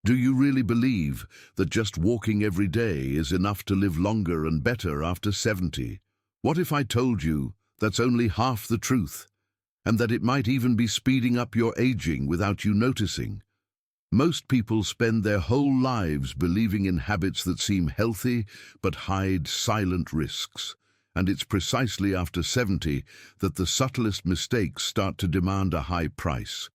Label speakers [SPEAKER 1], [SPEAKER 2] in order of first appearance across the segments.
[SPEAKER 1] Do you really believe that just walking every day is enough to live longer and better after 70? What if I told you that's only half the truth, and that it might even be speeding up your aging without you noticing? Most people spend their whole lives believing in habits that seem healthy but hide silent risks. And it's precisely after 70 that the subtlest mistakes start to demand a high price.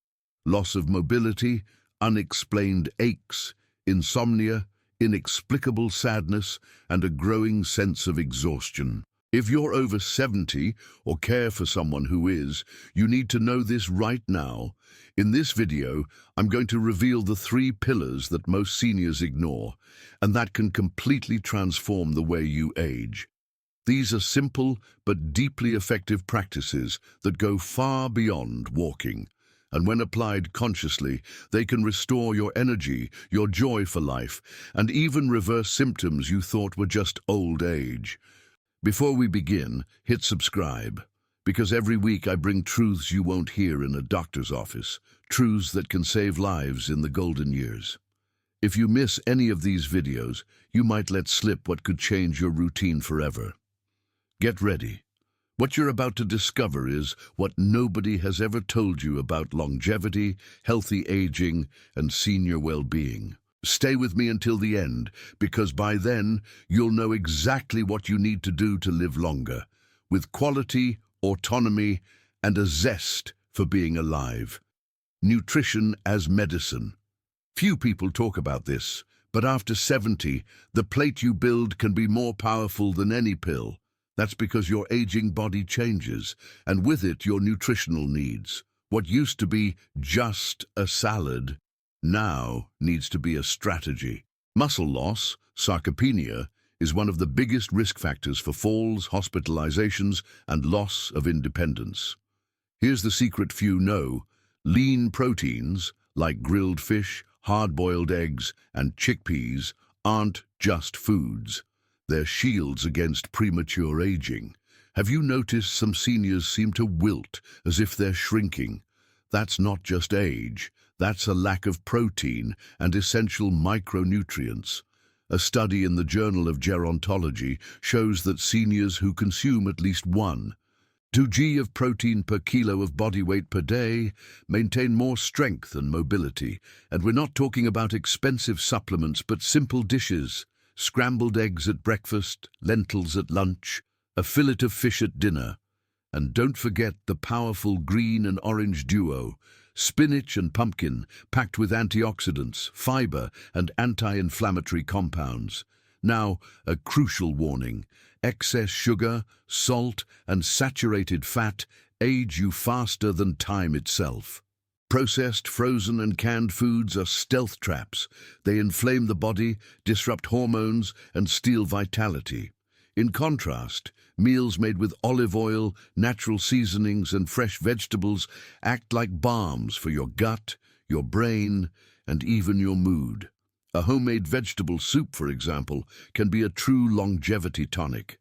[SPEAKER 1] Loss of mobility, unexplained aches, insomnia, inexplicable sadness, and a growing sense of exhaustion. If you're over 70 or care for someone who is, you need to know this right now. In this video, I'm going to reveal the 3 pillars that most seniors ignore, and that can completely transform the way you age. These are simple but deeply effective practices that go far beyond walking. And when applied consciously, they can restore your energy, your joy for life, and even reverse symptoms you thought were just old age. Before we begin, hit subscribe, because every week I bring truths you won't hear in a doctor's office, truths that can save lives in the golden years. If you miss any of these videos, you might let slip what could change your routine forever. Get ready. What you're about to discover is what nobody has ever told you about longevity, healthy aging, and senior well-being. Stay with me until the end, because by then you'll know exactly what you need to do to live longer, with quality, autonomy, and a zest for being alive. Nutrition as medicine. Few people talk about this, but after 70, the plate you build can be more powerful than any pill. That's because your aging body changes, and with it your nutritional needs. What used to be just a salad now needs to be a strategy. Muscle loss, sarcopenia, is one of the biggest risk factors for falls, hospitalizations, and loss of independence. Here's the secret few know. Lean proteins, like grilled fish, hard-boiled eggs, and chickpeas, aren't just foods. They're shields against premature aging. Have you noticed some seniors seem to wilt as if they're shrinking? That's not just age. That's a lack of protein and essential micronutrients. A study in the Journal of Gerontology shows that seniors who consume at least 1-2 g of protein per kilo of body weight per day maintain more strength and mobility. And we're not talking about expensive supplements, but simple dishes. Scrambled eggs at breakfast, lentils at lunch, a fillet of fish at dinner. And don't forget the powerful green and orange duo, spinach and pumpkin, packed with antioxidants, fiber, and anti-inflammatory compounds. Now, a crucial warning: excess sugar, salt, and saturated fat age you faster than time itself. Processed, frozen, and canned foods are stealth traps. They inflame the body, disrupt hormones, and steal vitality. In contrast, meals made with olive oil, natural seasonings, and fresh vegetables act like balms for your gut, your brain, and even your mood. A homemade vegetable soup, for example, can be a true longevity tonic.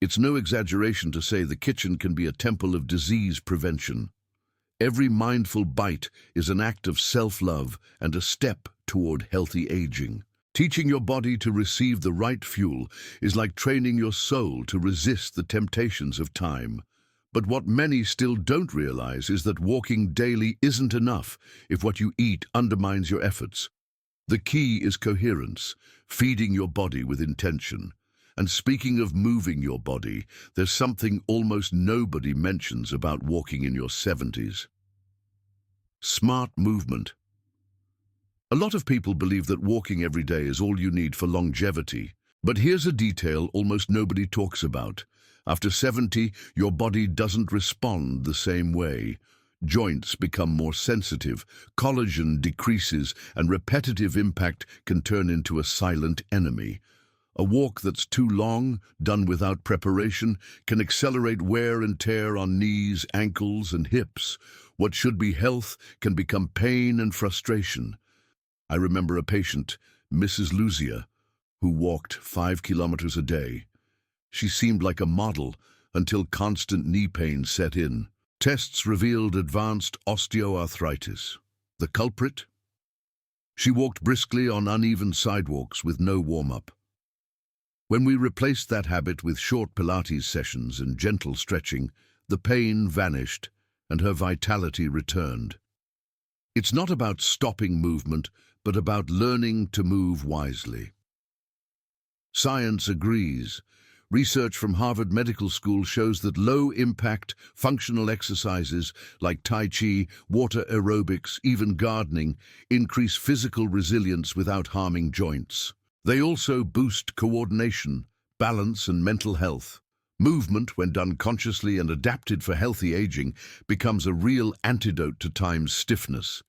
[SPEAKER 1] It's no exaggeration to say the kitchen can be a temple of disease prevention. Every mindful bite is an act of self-love and a step toward healthy aging. Teaching your body to receive the right fuel is like training your soul to resist the temptations of time. But what many still don't realize is that walking daily isn't enough if what you eat undermines your efforts. The key is coherence, feeding your body with intention. And speaking of moving your body, there's something almost nobody mentions about walking in your 70s. Smart movement. A lot of people believe that walking every day is all you need for longevity. But here's a detail almost nobody talks about. After 70, your body doesn't respond the same way. Joints become more sensitive, collagen decreases, and repetitive impact can turn into a silent enemy. A walk that's too long, done without preparation, can accelerate wear and tear on knees, ankles, and hips. What should be health can become pain and frustration. I remember a patient, Mrs. Lucia, who walked 5 kilometers a day. She seemed like a model until constant knee pain set in. Tests revealed advanced osteoarthritis. The culprit? She walked briskly on uneven sidewalks with no warm-up. When we replaced that habit with short Pilates sessions and gentle stretching, the pain vanished and her vitality returned. It's not about stopping movement, but about learning to move wisely. Science agrees. Research from Harvard Medical School shows that low-impact, functional exercises like Tai Chi, water aerobics, even gardening, increase physical resilience without harming joints. They also boost coordination, balance, and mental health. Movement, when done consciously and adapted for healthy aging, becomes a real antidote to time's stiffness.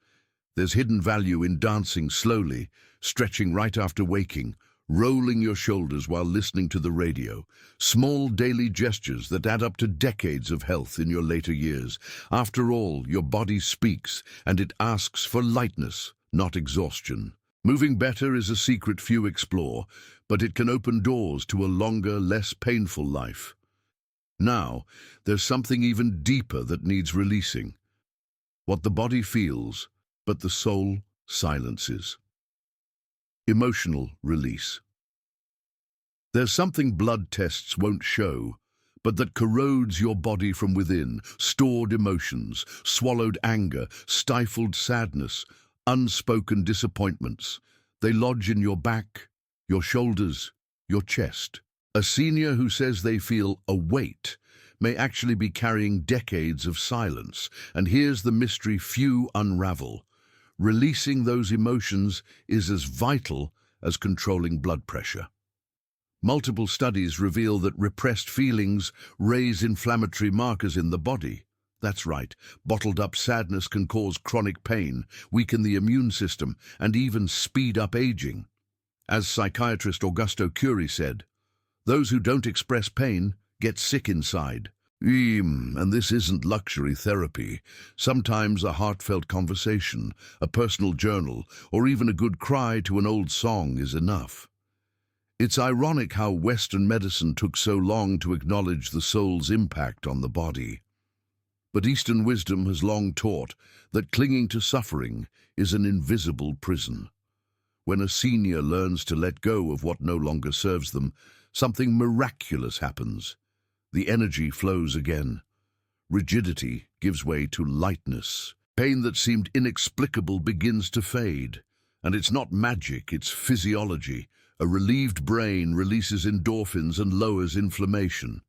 [SPEAKER 1] There's hidden value in dancing slowly, stretching right after waking, rolling your shoulders while listening to the radio. Small daily gestures that add up to decades of health in your later years. After all, your body speaks, and it asks for lightness, not exhaustion. Moving better is a secret few explore, but it can open doors to a longer, less painful life. Now, there's something even deeper that needs releasing. What the body feels, but the soul silences. Emotional release. There's something blood tests won't show, but that corrodes your body from within. Stored emotions, swallowed anger, stifled sadness, unspoken disappointments. They lodge in your back, your shoulders, your chest. A senior who says they feel a weight may actually be carrying decades of silence. And here's the mystery few unravel. Releasing those emotions is as vital as controlling blood pressure. Multiple studies reveal that repressed feelings raise inflammatory markers in the body. That's right, bottled-up sadness can cause chronic pain, weaken the immune system, and even speed up aging. As psychiatrist Augusto Curie said, "Those who don't express pain get sick inside." And this isn't luxury therapy. Sometimes a heartfelt conversation, a personal journal, or even a good cry to an old song is enough. It's ironic how Western medicine took so long to acknowledge the soul's impact on the body. But Eastern wisdom has long taught that clinging to suffering is an invisible prison. When a senior learns to let go of what no longer serves them, something miraculous happens. The energy flows again. Rigidity gives way to lightness. Pain that seemed inexplicable begins to fade. And it's not magic, it's physiology. A relieved brain releases endorphins and lowers inflammation.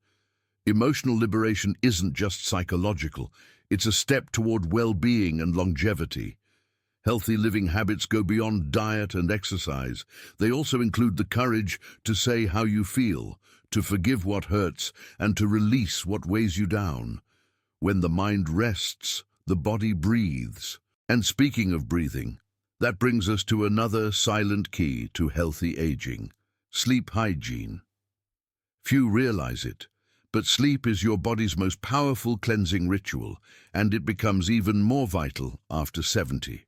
[SPEAKER 1] Emotional liberation isn't just psychological, it's a step toward well-being and longevity. Healthy living habits go beyond diet and exercise. They also include the courage to say how you feel, to forgive what hurts, and to release what weighs you down. When the mind rests, the body breathes. And speaking of breathing, that brings us to another silent key to healthy aging: sleep hygiene. Few realize it, but sleep is your body's most powerful cleansing ritual, and it becomes even more vital after 70.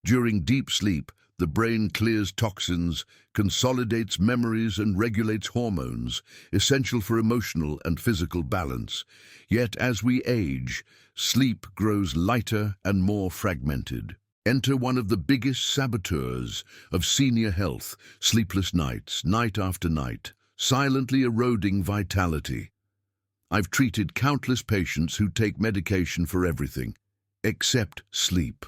[SPEAKER 1] During deep sleep, the brain clears toxins, consolidates memories, and regulates hormones, essential for emotional and physical balance. Yet as we age, sleep grows lighter and more fragmented. Enter one of the biggest saboteurs of senior health: sleepless nights, night after night, silently eroding vitality. I've treated countless patients who take medication for everything, except sleep.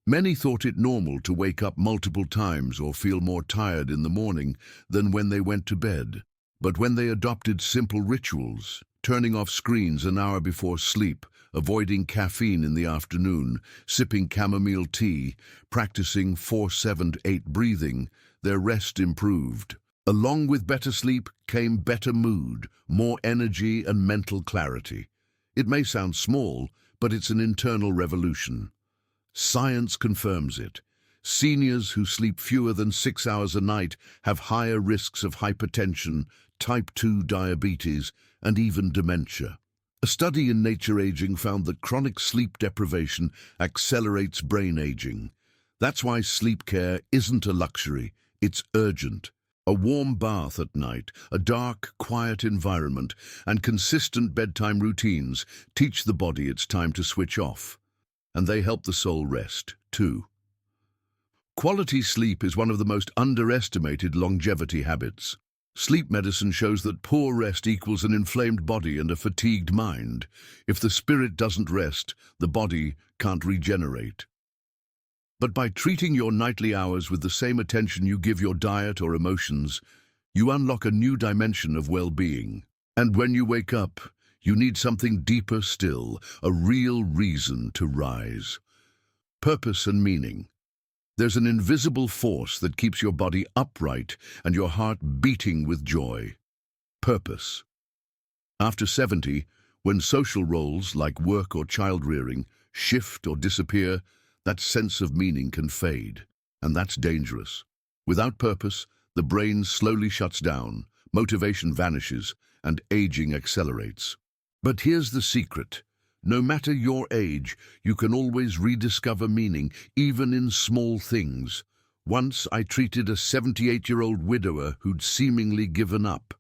[SPEAKER 1] Many thought it normal to wake up multiple times or feel more tired in the morning than when they went to bed. But when they adopted simple rituals, turning off screens an hour before sleep, avoiding caffeine in the afternoon, sipping chamomile tea, practicing 4-7-8 breathing, their rest improved. Along with better sleep came better mood, more energy, and mental clarity. It may sound small, but it's an internal revolution. Science confirms it. Seniors who sleep fewer than 6 hours a night have higher risks of hypertension, type 2 diabetes, and even dementia. A study in Nature Aging found that chronic sleep deprivation accelerates brain aging. That's why sleep care isn't a luxury, it's urgent. A warm bath at night, a dark, quiet environment, and consistent bedtime routines teach the body it's time to switch off. And they help the soul rest, too. Quality sleep is one of the most underestimated longevity habits. Sleep medicine shows that poor rest equals an inflamed body and a fatigued mind. If the spirit doesn't rest, the body can't regenerate. But by treating your nightly hours with the same attention you give your diet or emotions, you unlock a new dimension of well-being. And when you wake up, you need something deeper still, a real reason to rise. Purpose and meaning. There's an invisible force that keeps your body upright and your heart beating with joy. Purpose. After 70, when social roles like work or child-rearing shift or disappear, that sense of meaning can fade, and that's dangerous. Without purpose, the brain slowly shuts down, motivation vanishes, and aging accelerates. But here's the secret. No matter your age, you can always rediscover meaning, even in small things. Once I treated a 78-year-old widower who'd seemingly given up.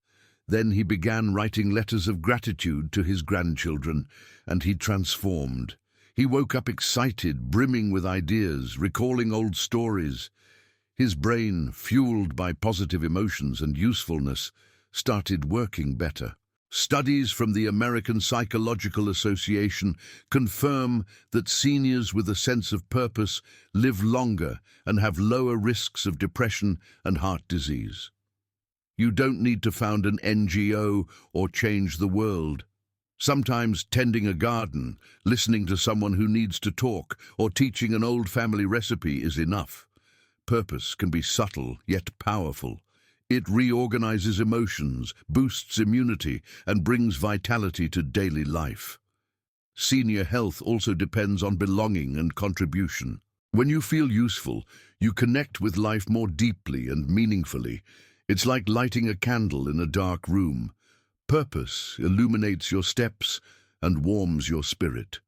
[SPEAKER 1] Then he began writing letters of gratitude to his grandchildren, and he transformed. He woke up excited, brimming with ideas, recalling old stories. His brain, fueled by positive emotions and usefulness, started working better. Studies from the American Psychological Association confirm that seniors with a sense of purpose live longer and have lower risks of depression and heart disease. You don't need to found an NGO or change the world. Sometimes tending a garden, listening to someone who needs to talk, or teaching an old family recipe is enough. Purpose can be subtle yet powerful. It reorganizes emotions, boosts immunity, and brings vitality to daily life. Senior health also depends on belonging and contribution. When you feel useful, you connect with life more deeply and meaningfully. It's like lighting a candle in a dark room. Purpose illuminates your steps and warms your spirit.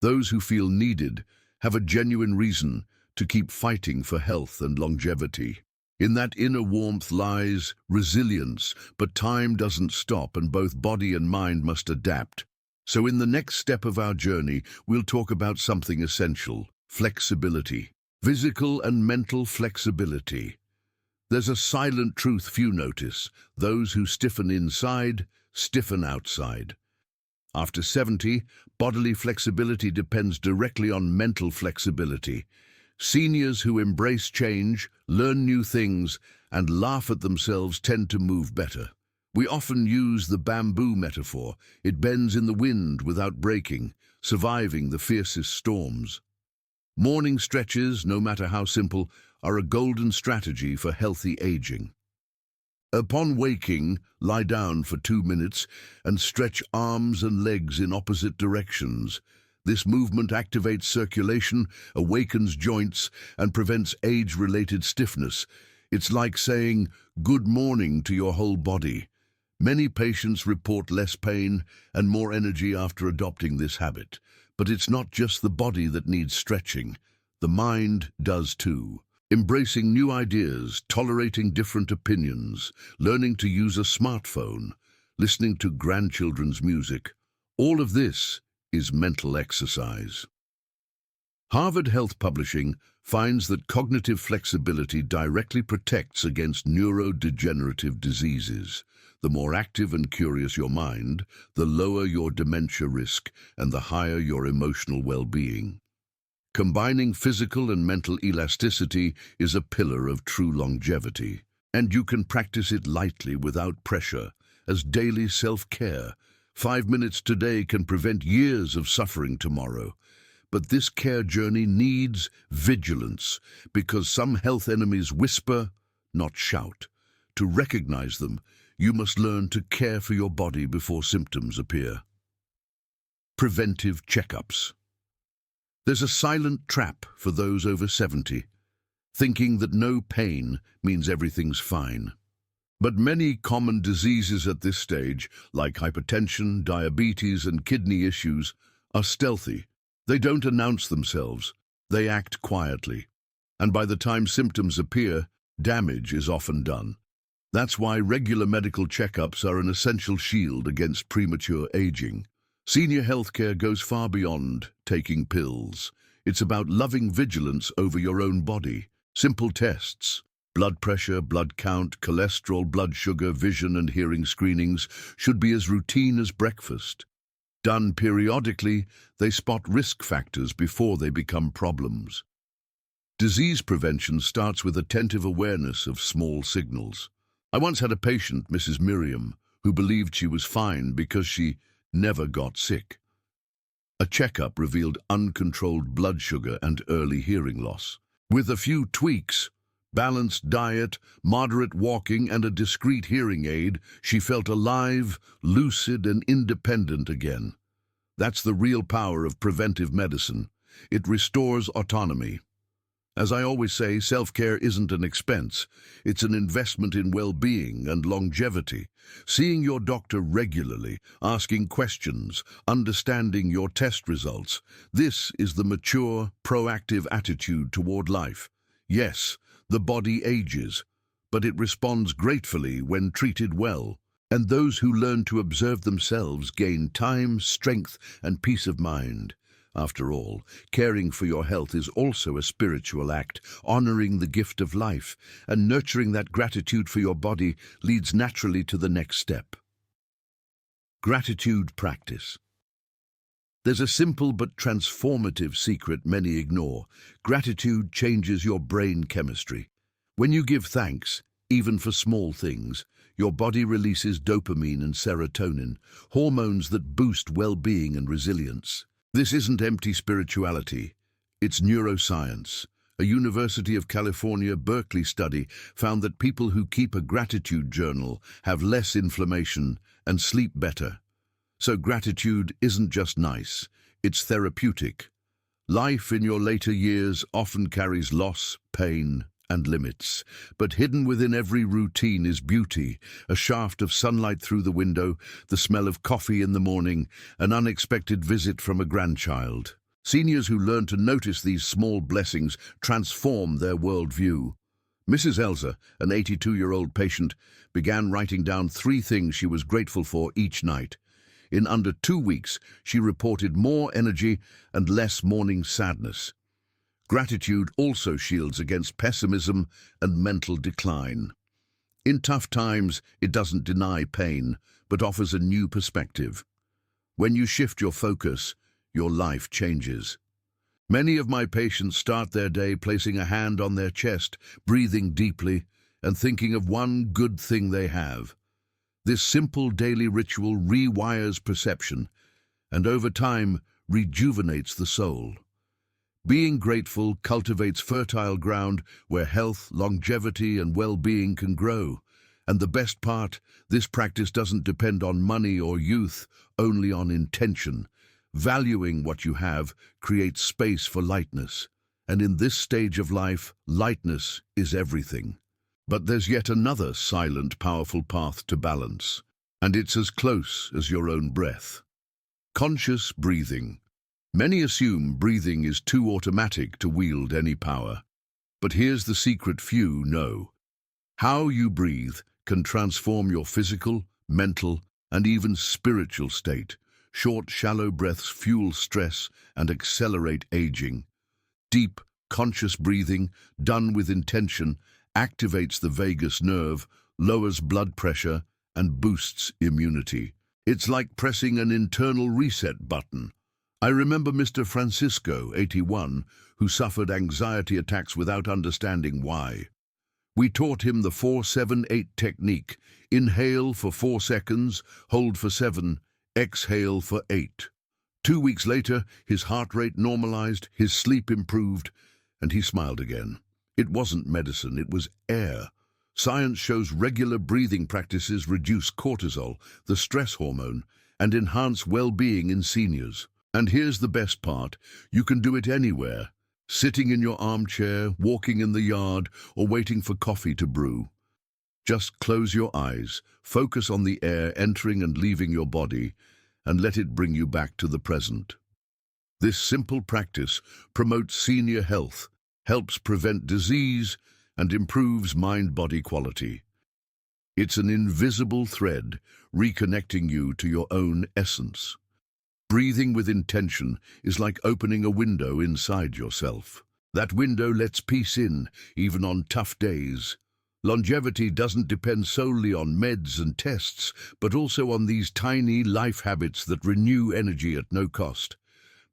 [SPEAKER 1] Those who feel needed have a genuine reason to keep fighting for health and longevity. In that inner warmth lies resilience, but time doesn't stop and both body and mind must adapt. So in the next step of our journey, we'll talk about something essential: flexibility. Physical and mental flexibility. There's a silent truth few notice. Those who stiffen inside, stiffen outside. After 70, bodily flexibility depends directly on mental flexibility. Seniors who embrace change, learn new things, and laugh at themselves tend to move better. We often use the bamboo metaphor. It bends in the wind without breaking, surviving the fiercest storms. Morning stretches, no matter how simple, are a golden strategy for healthy aging. Upon waking, lie down for 2 minutes and stretch arms and legs in opposite directions. This movement activates circulation, awakens joints, and prevents age-related stiffness. It's like saying good morning to your whole body. Many patients report less pain and more energy after adopting this habit. But it's not just the body that needs stretching. The mind does too. Embracing new ideas, tolerating different opinions, learning to use a smartphone, listening to grandchildren's music. All of this is mental exercise. Harvard Health Publishing finds that cognitive flexibility directly protects against neurodegenerative diseases. The more active and curious your mind, the lower your dementia risk and the higher your emotional well-being. Combining physical and mental elasticity is a pillar of true longevity, and you can practice it lightly without pressure as daily self-care. 5 minutes today can prevent years of suffering tomorrow. But this care journey needs vigilance, because some health enemies whisper, not shout. To recognize them, you must learn to care for your body before symptoms appear. Preventive checkups. There's a silent trap for those over 70, thinking that no pain means everything's fine. But many common diseases at this stage, like hypertension, diabetes, and kidney issues, are stealthy. They don't announce themselves. They act quietly. And by the time symptoms appear, damage is often done. That's why regular medical checkups are an essential shield against premature aging. Senior healthcare goes far beyond taking pills. It's about loving vigilance over your own body. Simple tests, blood pressure, blood count, cholesterol, blood sugar, vision and hearing screenings should be as routine as breakfast. Done periodically, they spot risk factors before they become problems. Disease prevention starts with attentive awareness of small signals. I once had a patient, Mrs. Miriam, who believed she was fine because she never got sick. A checkup revealed uncontrolled blood sugar and early hearing loss. With a few tweaks, balanced diet, moderate walking, and a discreet hearing aid, she felt alive, lucid, and independent again. That's the real power of preventive medicine. It restores autonomy. As I always say, self-care isn't an expense. It's an investment in well-being and longevity. Seeing your doctor regularly, asking questions, understanding your test results. This is the mature, proactive attitude toward life. Yes, the body ages, but it responds gratefully when treated well. And those who learn to observe themselves gain time, strength, and peace of mind. After all, caring for your health is also a spiritual act. Honoring the gift of life and nurturing that gratitude for your body leads naturally to the next step. Gratitude practice. There's a simple but transformative secret many ignore. Gratitude changes your brain chemistry. When you give thanks, even for small things, your body releases dopamine and serotonin, hormones that boost well-being and resilience. This isn't empty spirituality, it's neuroscience. A University of California, Berkeley study found that people who keep a gratitude journal have less inflammation and sleep better. So gratitude isn't just nice, it's therapeutic. Life in your later years often carries loss, pain, and limits, but hidden within every routine is beauty, a shaft of sunlight through the window, the smell of coffee in the morning, an unexpected visit from a grandchild. Seniors who learn to notice these small blessings transform their worldview. Mrs. Elza, an 82-year-old patient, began writing down 3 things she was grateful for each night. In under 2 weeks, she reported more energy and less morning sadness. Gratitude also shields against pessimism and mental decline. In tough times, it doesn't deny pain, but offers a new perspective. When you shift your focus, your life changes. Many of my patients start their day placing a hand on their chest, breathing deeply, and thinking of one good thing they have. This simple daily ritual rewires perception, and over time, rejuvenates the soul. Being grateful cultivates fertile ground where health, longevity, and well-being can grow. And the best part, this practice doesn't depend on money or youth, only on intention. Valuing what you have creates space for lightness. And in this stage of life, lightness is everything. But there's yet another silent, powerful path to balance. And it's as close as your own breath. Conscious breathing. Many assume breathing is too automatic to wield any power. But here's the secret few know. How you breathe can transform your physical, mental, and even spiritual state. Short, shallow breaths fuel stress and accelerate aging. Deep, conscious breathing, done with intention, activates the vagus nerve, lowers blood pressure, and boosts immunity. It's like pressing an internal reset button. I remember Mr. Francisco, 81, who suffered anxiety attacks without understanding why. We taught him the 4-7-8 technique. Inhale for 4 seconds, hold for 7, exhale for 8. 2 weeks later, his heart rate normalized, his sleep improved, and he smiled again. It wasn't medicine, it was air. Science shows regular breathing practices reduce cortisol, the stress hormone, and enhance well-being in seniors. And here's the best part, you can do it anywhere, sitting in your armchair, walking in the yard, or waiting for coffee to brew. Just close your eyes, focus on the air entering and leaving your body, and let it bring you back to the present. This simple practice promotes senior health, helps prevent disease, and improves mind-body quality. It's an invisible thread, reconnecting you to your own essence. Breathing with intention is like opening a window inside yourself. That window lets peace in, even on tough days. Longevity doesn't depend solely on meds and tests, but also on these tiny life habits that renew energy at no cost.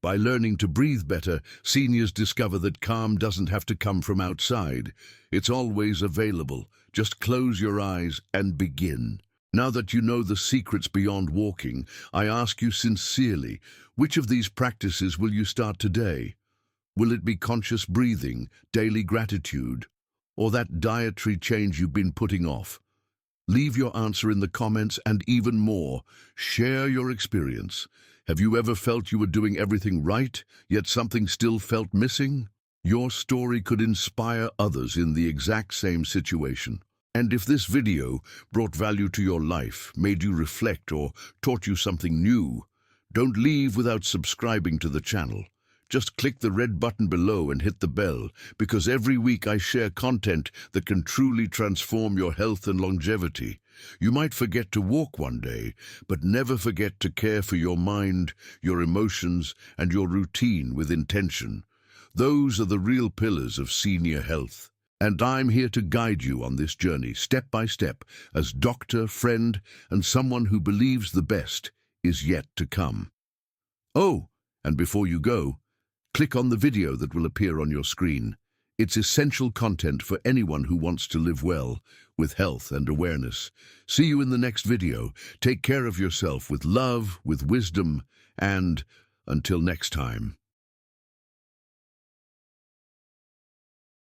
[SPEAKER 1] By learning to breathe better, seniors discover that calm doesn't have to come from outside. It's always available. Just close your eyes and begin. Now that you know the secrets beyond walking, I ask you sincerely, which of these practices will you start today? Will it be conscious breathing, daily gratitude, or that dietary change you've been putting off? Leave your answer in the comments, and even more, share your experience. Have you ever felt you were doing everything right, yet something still felt missing? Your story could inspire others in the exact same situation. And if this video brought value to your life, made you reflect, or taught you something new, don't leave without subscribing to the channel. Just click the red button below and hit the bell, because every week I share content that can truly transform your health and longevity. You might forget to walk one day, but never forget to care for your mind, your emotions, and your routine with intention. Those are the real pillars of senior health. And I'm here to guide you on this journey, step by step, as doctor, friend, and someone who believes the best is yet to come. Oh, and before you go, click on the video that will appear on your screen. It's essential content for anyone who wants to live well, with health and awareness. See you in the next video. Take care of yourself with love, with wisdom, and until next time.